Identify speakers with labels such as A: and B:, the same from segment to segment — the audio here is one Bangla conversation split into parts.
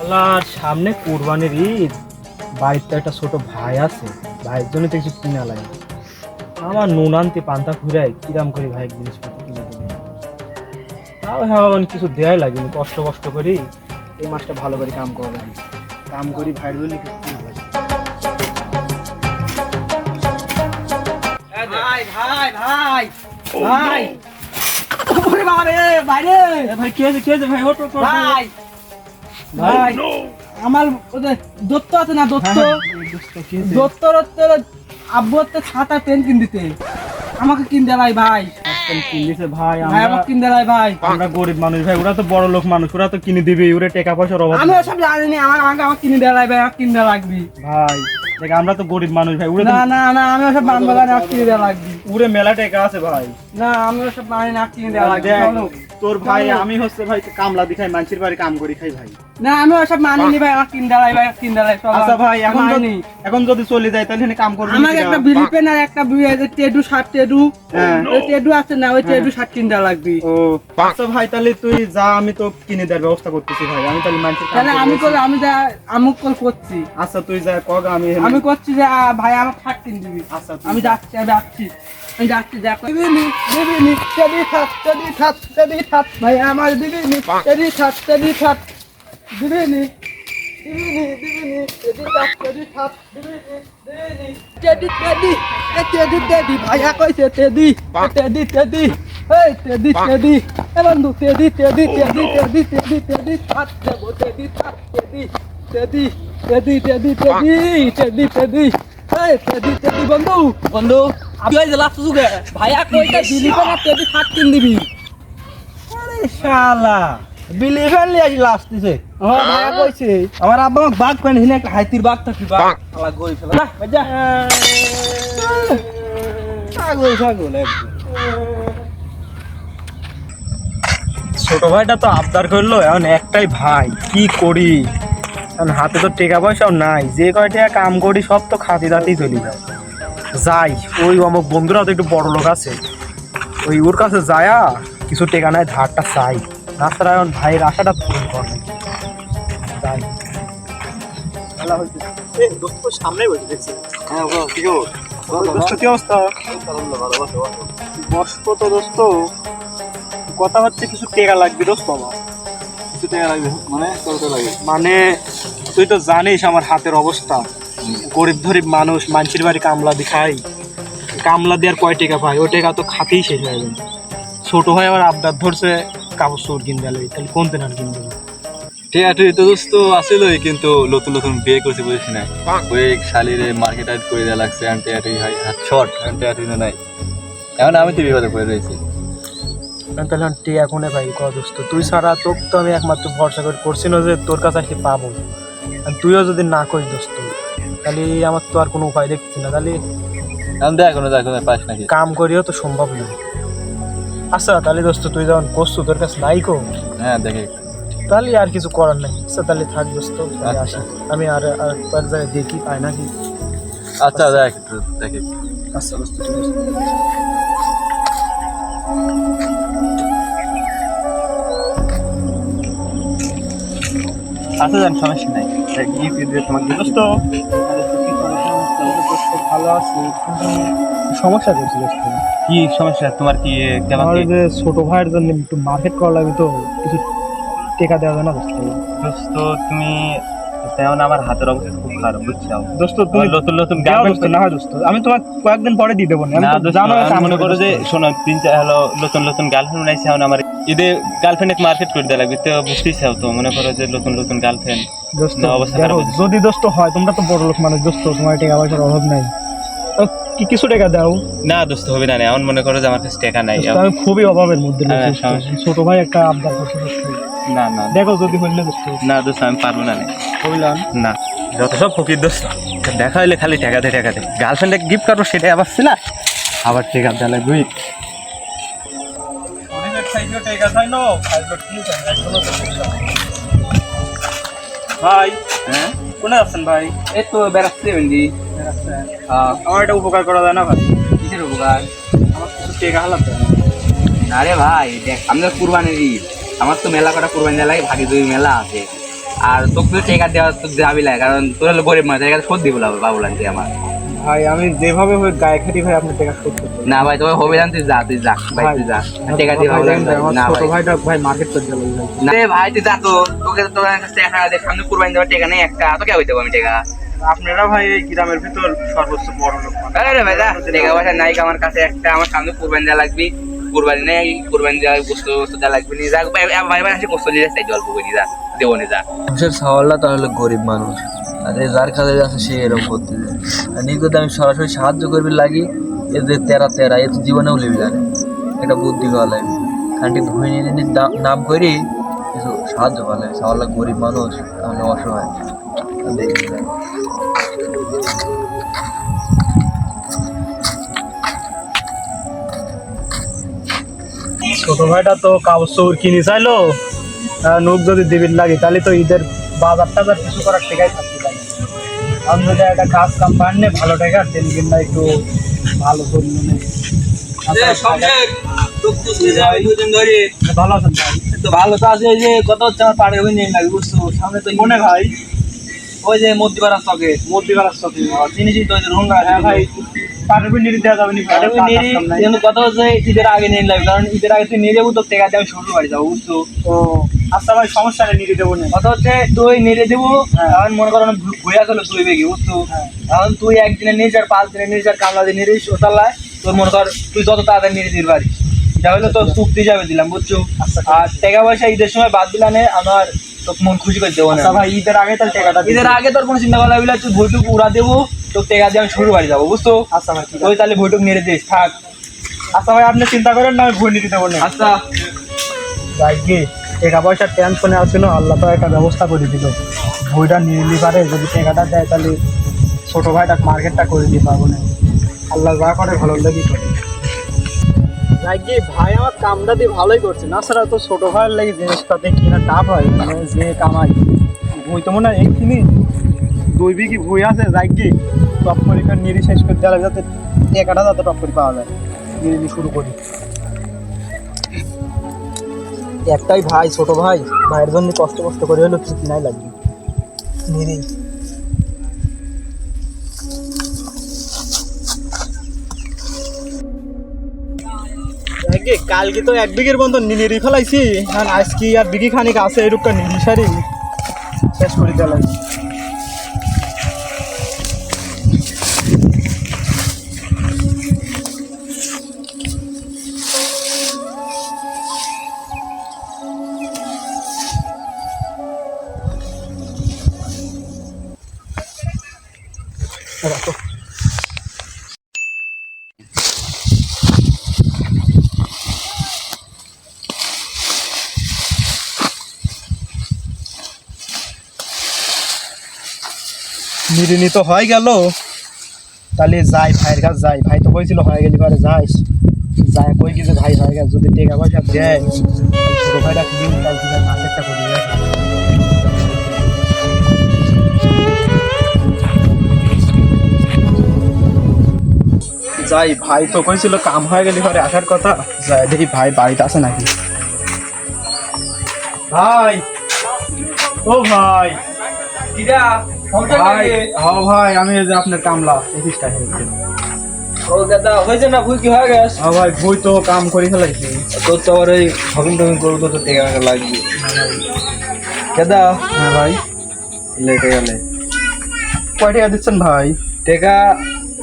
A: আল্লাহর সামনে কুরবানির ঈদ, বাড়িতে একটা ছোট ভাই আছে, ভাইয়ের জন্য তো কিছু কিনা লাগে। আমার নুন আনতে পান্তা ঘুরাই কিরাম করি ভাই জিনিসপত্র কিনে দেবে, তাও হ্যাঁ কিছু দেওয়াই লাগে, কষ্ট কষ্ট করি এই মাসটা ভালো করে কাম করা লাগে, কাম করি ভাইয়ের জন্য কিছু কিনা লাগে।
B: ভাই ভাই ভাই ভাই ওরে বাবা রে ভাই রে
A: ভাই কি হয়েছে ভাই? ওঠ ওঠ, ওঠ।
B: ভাই ভাই আমার ওদের দত্ত আছে না, দত্ত দত্তর আব্বু হচ্ছে ছাতা পেন কিন দিতে, আমাকে কিন দেলাই ভাই,
A: কিনেছে ভাই,
B: ভাই আমাকে কিন দেলাই ভাই।
A: আমরা গরিব মানুষ ভাই, ওরা তো বড় লোক মানুষ, ওরা তো কিনে দিবে, ওরা টাকা পয়সার অভাব
B: আমি
A: নেই।
B: ওসব জানি না, আমার কিনে দেলাই ভাই, আমার কিন দেওয়া লাগবে
A: ভাই দেখ আমরা তো গরিব মানুষ ভাই, উড়ে
B: না না না, আমি ওসব মানবো না, আমার কিনে দেওয়া লাগবে
A: উড়ে মেলা টাকা আছে ভাই।
B: না, আমি ওসব মানি না, কিনে দেওয়া লাগবে।
A: দেখ,
B: চলো।
A: তোর ভাই
B: চলো।
A: আমি হচ্ছে ভাই কামলা দিখাই, মানুষের বাড়ি কাম করি খাই ভাই।
B: না আমি ওসব মানিনি ভাই, আমার কিন দেওয়াই ভাই, কিন দেওয়াই সব।
A: আচ্ছা ভাই এখন
B: মানি।
A: এখন যদি চলে যায় তাহলে এখানে কাম করবি
B: আমাকে একটা বিলি পেন আর একটা টেডু শার্ট, টেডু
A: হ্যাঁ।
B: ওই টেডু আছে না, ওই টেডু শার্ট কিন দেওয়া লাগবে।
A: ও আচ্ছা ভাই তাহলে তুই যা, আমি তো কিনে দেওয়ার ব্যবস্থা করতেছি ভাই, আমি তাহলে মানুষের কাম
B: তাহলে আমি
A: করবো।
B: আমি যা আমুক কল করছি,
A: আচ্ছা তুই যা কগ, আমি
B: আমি করছি যে ভাই আমার শার্ট কিন দিবি।
A: আচ্ছা তুই
B: আমি
A: যা।
B: যাচ্ছি দেখো দিবিনি টেডি থাক ভাই আমার দিবিনি টেডি থাক দিবিনি টেডি ভাইয়া কইছে টেডি এই টেডি এ বন্ধু টেডি থাক দেবো, টেডি থাক টেডি এই টেডি বন্ধু আপনি ওই যে লাস্ট যুগে ভাইয়া কইটা দিলি না, টেডি থাক কিন দিবি।
A: আরে শালা বিলি ফেললি আজ লাস্ট দিছে।
B: ও ভাইয়া কইছে
A: আমার আব্বা আমাকে বাঘ পেন হিনে একটা হাতির বাঘ থাকি বাঘ
B: শালা গই ফেলা না বাজা
A: ছাগল ছাগল একদম। ছোট ভাইটা তো আবদার করলো, এখন একটাই ভাই কি করি, এখন হাতে তো টাকা পয়সাও নাই, যে কয় টাকা কাম করি সব তো খাতি দাতেই চলে যায়। যাই ওই আমার বন্ধুরা তো একটু বড় লোক আছে, ওই ওর কাছে যায়া কিছু টাকা নাই ধারটা চাই, রাস্তাটা এখন ভাইয়ের আশাটা পূরণ করে। যাই খেলা হয়েছে দোস্ত সামনেই বসে দেখছি।
C: হ্যাঁ বল কি খবর?
A: দোস্ত কি অবস্থা? বস তো দোস্ত, কথা হচ্ছে কিছু টাকা লাগবে দোস্ত আমার।
C: কিছু টাকা লাগবে মানে কত লাগে?
A: মানে তুই তো জানিস আমার হাতের অবস্থা, গরিব ধরিব মানুষ, মানুষের বাড়ি কামলা দি খাই, কামলা দেওয়ার কয় টাকা পাই, ওই টাকা তো খাতেই শেষ হয়ে যাবে। ছোট ভাই আবার আবদার ধরছে কাপড় চোপড় কিনতে গেলে, তাহলে কোন তেনার কিনতে হবে?
C: ঠিক আছে তো দোস্ত আসলেই, কিন্তু নতুন নতুন বিয়ে করতে বুঝিস না, ওই শালিরে মার্কেট আউট করে দেওয়া লাগছে, আন্টি আটি ভাই হাত শর্ট, আন্টি আটি নাই, এখন আমি তো বিপদে পড়ে রয়েছি।
A: তাহলে টি এখনই ভাই ক দোস্ত, তুই ছাড়া তোকে তো আমি একমাত্র ভরসা করে করছি না যে তোর কাছে আসলে পাবো, আর তুইও যদি না করিস দোস্ত তাহলে আমার তো আর কোনো উপায় দেখছি না, তাহলে
C: এখন দেখো পাস নাকি?
A: কাম করিও তো সম্ভব না। আচ্ছা তাহলে দোস্ত তুই যখন করছো তোর কাছে নাই কো,
C: হ্যাঁ দেখে
A: তাহলে আর কিছু করার নাই। আচ্ছা তাহলে থাক দোস্ত, তাহলে
C: আচ্ছা।
A: আসি আমি আর এক জায়গায় দেখি পাই নাকি।
C: আচ্ছা দেখ দেখে
A: আচ্ছা দোস্ত ঠিক আছে।
C: আচ্ছা যান, সমস্যা নাই, গিফট দিয়ে তোমাকে
A: দোস্ত ভালো আছি, কিন্তু সমস্যা করছি দোস্ত।
C: কি সমস্যা তোমার? কি কেমন
A: আমার
C: কি?
A: যে ছোট ভাইয়ের জন্য একটু মার্কেট করা লাগবে, তো কিছু টাকা দেওয়া যায় না দোস্ত?
C: দোস্ত তুমি তেমন আমার হাতের অবস্থা খুব খারাপ বুঝছো
A: দোস্ত তুমি
C: নতুন নতুন
A: দাও
C: গার্লফ্রেন্ড
A: দোস্ত, না হয় দোস্ত আমি তোমার কয়েকদিন পরে দিয়ে দেবো না, আমি
C: না
A: তো
C: দোস্ত,
A: জানো
C: আমি মনে করো যে শোনো, হলো নতুন গার্লফ্রেন্ড নাইছে, এখন আমার ঈদে গার্লফ্রেন্ড মার্কেট করে দেওয়া লাগবে, তো বুঝতেই চাও তো, মনে করো যে নতুন গার্লফ্রেন্ড
A: দোস্ত
C: না, অবস্থা
A: দেখো,
C: খারাপ হচ্ছে।
A: যদি দোস্ত হয়, তোমরা তো বড় লোক মানুষ দোস্ত, তোমার টাকা পয়সার অভাব নাই, তো কিছু টাকা দাও
C: না দোস্ত হবে না, এখন মনে করো যে আমার কাছে টাকা নাই।
A: দোস্ত, আমি খুবই অভাবের মধ্যে
C: হ্যাঁ,
A: রয়েছি দোস্ত।
C: সমস্যা।
A: ছোট ভাই একটা আবদার করছে দোস্ত,
C: না না
A: দেখো যদি হইলে দোস্ত।
C: না দোস্ত আমি পারবো না।
A: বুঝলাম
C: না যত সব ফকির দোস্ত, দেখা হইলে খালি টাকা দে গার্লফ্রেন্ডে গিফট করবো সেটাই আবার ছিল, আবার টাকা দেওয়া লাগবে।
A: ভাই
C: হ্যাঁ
A: কোনে আছেন ভাই?
B: এই তো বেড়াচ্ছি ভেন্ডি।
A: আমার একটা উপকার করা যায় না ভাই?
B: কিসের উপকার?
A: আমার কিছু টাকা হালাতে
D: আরে ভাই দেখ আমাদের কুরবানির ঈদ, আমার তো মেলা কটা কুরবানি দেওয়া লাগে, ভাগে দুই মেলা আছে। আর তোকে তো টেকা দেওয়া তো যাবি লাগে, কারণ তোর হলো গরিব মানুষ, এটা শোধ দিব বাবু লাগছে আমার।
A: ভাই আমি যেভাবে ওই গায়ে খাটি ভাই আপনার টাকা শোধ করতে
D: না ভাই তোমার হবে জান, তুই যা ভাই, তুই যা টেকা দিয়ে ভালো লাগবে না
A: ছোট
D: ভাই।
A: ভাইটা ভাই মার্কেট করতে যাবে ভাই।
D: না রে ভাই তুই যা, তো তোকে তো তোর কাছে টাকা দেখ, সামনে কুরবানি দেওয়ার টাকা নেই একটা, তোকে হইতে আমি টাকা।
A: আপনারা ভাই এই গ্রামের ভিতর সর্বোচ্চ বড় লোক মানুষ।
D: আরে ভাই যা, টাকা পয়সা নাই আমার কাছে একটা, আমার সামনে কুরবানি দেওয়া লাগবে, কুরবানি নেই, কুরবানি দেওয়া বস্তু দেওয়া লাগবে নি, যা ভাই ভাই আসে কষ্ট দিয়ে চাই অল্প করে যা, দেবো নি যা।
C: মানুষের সওয়ালটা তাহলে গরিব মানুষ, আর এই যার কাছে আছে সে এরকম করতে যায়। আর নিয়ে যদি আমি সরাসরি সাহায্য করবি লাগি, এ যে তেরা এ তো জীবনেও লিবি জানে, একটা বুদ্ধি করা লাগবে। খানটি ধুয়ে নিয়ে নাম করি কিছু সাহায্য করা লাগে। সওয়ালটা গরিব মানুষ, তাহলে অসহায় দেখি যায়।
A: ছোট ভাইটা তো কাপড় চোর কিনে চাইলো, নোক যদি দিবির লাগে তাহলে তো ঈদের বাজার টাজার কিছু করার টাকাই থাকতে পারে। আমি যদি একটা কাজ কাম পাননে ভালো টাকা তেল কিনা একটু ভালো করলো না। ভালো আছেন ভাই?
B: তো ভালো তো আছে, ওই যে কত হচ্ছে আমার পাড়ে ওই নিয়ে লাগবে বুঝছো, সামনে তো
A: মনে ভাই
B: ওই যে মধ্যপাড়ার চকে
A: মধ্যিপাড়ার সাথে
B: জিনিসই তো ওই যে রোঙ্গা।
A: হ্যাঁ ভাই পাটুবি নিয়ে দেওয়া যাবে নি ভাই?
B: কিন্তু কথা হচ্ছে ঈদের আগে নিয়ে লাগবে, কারণ ঈদের আগে তুই নিয়ে যাবো, তো টেকা দিয়ে আমি শ্বশুর বাড়ি যাবো বুঝছো।
A: ও আচ্ছা ভাই সমস্যা নেই, নিয়ে দেবো না।
B: কথা হচ্ছে তুই নিয়ে দেবো, এখন মনে করো ঘুরে চলো তুই বেগে বুঝছো। এখন তুই একদিনে নিয়ে যার, 5 দিনে নিয়ে যার, কামলা দিয়ে নিয়ে যাস ওতাল্লায়, তোর মনে কর তুই যত তাড়াতাড়ি নিয়ে দিতে পারিস, এটা হলো তোর চুক্তি যাবে দিলাম বুঝছো। আর টাকা পয়সা ঈদের সময় বাদ দিলানে আমার তোর মন খুশি করে দেবো না।
A: আচ্ছা ভাই ঈদের আগে তাহলে টাকাটা
B: ঈদের আগে তোর কোনো চিন্তা করা লাগবে না, তুই ভৈটুক উড়া দেবো, তোর টাকা দিয়ে আমি শ্বশুর বাড়ি যাবো বুঝছো।
A: আচ্ছা ভাই ঠিক আছে।
B: ওই তাহলে ভৈটুক নিয়ে দিস থাক।
A: আচ্ছা ভাই আপনি চিন্তা করেন না, আমি ভুল নিতে দেবো না।
B: আচ্ছা
A: যাই গিয়ে টাকা পয়সার টেনশনে আসছিল, আল্লাহ তো একটা ব্যবস্থা করে দিল। বইটা নিয়ে নিতে পারে, যদি টাকাটা দেয় তাহলে ছোটো ভাইটা মার্কেটটা করে দিতে পারবো না। আল্লাহ যা করে ভালো লেগে করে। যাই গিয়ে ভাই আমার কামটা দিয়ে ভালোই করছে, না ছাড়া তো ছোটো ভাইয়ের লাগে জিনিসপাতি কিনা টাফ হয়, মানে যে কামাই বই তো মনে হয় এইখানে 2 বিঘি বই আছে। যাই গিয়ে টপ পরীক্ষা নিয়ে শেষ করে দেওয়া যাতে টাকাটা যাতে টপ করে পাওয়া যায়, নিয়ে শুরু করি। একটাই ভাই, ছোট ভাই, ভাইয়ের জন্য কষ্ট করে হলো কিছু কিনাই লাগবে নিরি। কালকে তো 1 বিঘের বন্ধ নিরি ফেলাইছি, হ্যাঁ আজকে আর বিঘি খানিক আছে, এরকম নিরি সারি শেষ করে দেওয়া লাগবে। নিরিনি তো হয়ে গেল, তাহলে যাই ভাইয়ের কাছে যাই। ভাই তো কইছিল হয়ে গেলি পরে যাইস, যাই কই কিছু ভাই হয়ে গেছে, যদি টাকা পয়সা দেয় ছোটো ভাইটা কিনে তাই কি মার্কেটটা করি। যাই, ভাই তো কইছিল কাম হয়ে গেলি পরে আসার কথা, যাই দেখি ভাই বাড়িতে আছে নাকি। ভাই ও ভাই ভাই, হ্যাঁ ভাই আমি এই যে আপনার কামলা এদিকটা হেঁটে।
B: ও দাদা হয়েছে না, ভুল কি হয়ে গেছে?
A: হ্যাঁ ভাই বই তো কাম করে ফেলাইছি।
B: তোর তো আবার ওই শপিং টপিং করবো, তো টাকা টাকা লাগবে দাদা।
A: হ্যাঁ ভাই
B: লেটে গেলে
A: কয় টাকা দিচ্ছেন ভাই?
B: টাকা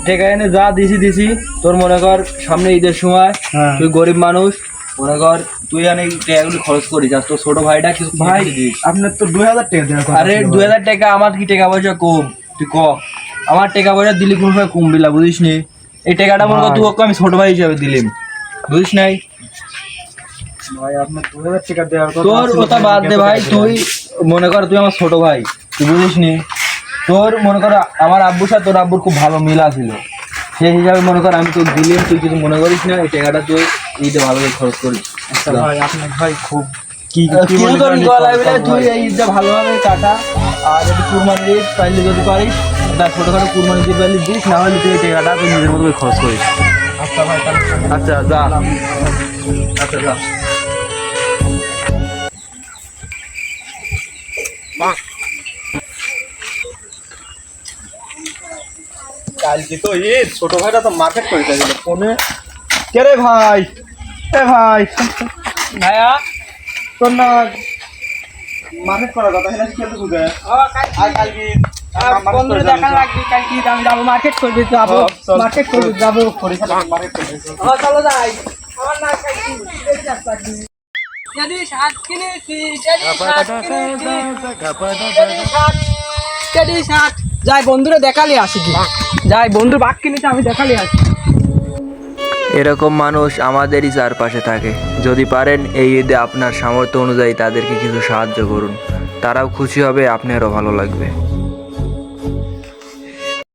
B: টাকা এনে যা দিছি তোর মনে কর সামনে ঈদের সময়,
A: হ্যাঁ
B: তুই গরিব মানুষ, মনে কর তুই অনেক টাকাগুলি খরচ করিস, আর তোর ছোট ভাইটা কিছু
A: ভাই
B: দিস।
A: আপনার তো 2000 টাকা দেওয়ার কথা
B: আরে
A: ছিল ভাই।
B: 2000 টাকা আমার কি টাকা পয়সা কম? তুই ক আমার টাকা পয়সা দিলি কোন সময় কম দিলা বুঝিস নি? এই টাকাটা মনে কর
A: ভাই।
B: তুই ওকে আমি ছোট ভাই হিসাবে দিলাম, বুঝিস নাই?
A: ভাই আপনার 2000 টাকা দেওয়ার কথা
B: তোর
A: ছিল
B: কথা
A: ভাই,
B: বাদ
A: আমি
B: দে
A: কত
B: ভাই,
A: টাকা
B: তুই মনে কর তুই আমার ছোট ভাই, তুই বুঝিস নি? তোর মনে কর আমার আব্বুর সাথে তোর আব্বুর খুব ভালো মিল আছিল, সেই হিসাবে মনে কর আমি তোর দিলাম, তুই কিছু মনে করিস না, এই টাকাটা তুই ঈদে ভালো করে খরচ করিস।
A: আচ্ছা ভাই আপনার ভাই খুব কি কি
B: তুই
A: মনে
B: তোর
A: করেন
B: গলায়
A: কম
B: বলে তুই
A: ভাই।
B: এই ঈদটা ভালোভাবে কাটা, আর যদি কুরবানি ঈদ পাইলে যদি পারিস তা ছোটখাটো কুরবানি ঈদ পাইলে দিস, না হলে তুই এই টাকাটা তুই নিজের মতো করে খরচ করিস।
A: আচ্ছা ভাই তাহলে
B: আচ্ছা যা।
D: আচ্ছা যাও।
A: কালকে তো ছোট ভাইটা তো মার্কেট করে চাইছিল ফোনে। কে রে ভাই? এ ভাই,
B: ভাইয়া
A: তোর না মার্কেট করার কথা হলে কি বুঝে? আর কালকে
B: বন্ধুরা দেখা লাগবে কালকে আমি যাবো মার্কেট করবি যাবো মার্কেট করবি যাবো
A: মার্কেট করে
B: চলো যাই আমার না খাইছি যদি শাক কিনেছি যদি শাক যাই বন্ধুরা দেখালে আসি কি যাই বন্ধুর বাঘ কিনেছে আমি দেখালে আসি
C: এরকম মানুষ আমাদেরই চারপাশে থাকে। যদি পারেন এই ঈদে আপনার সামর্থ্য অনুযায়ী তাদেরকে কিছু সাহায্য করুন, তারাও খুশি হবে, আপনারও ভালো লাগবে।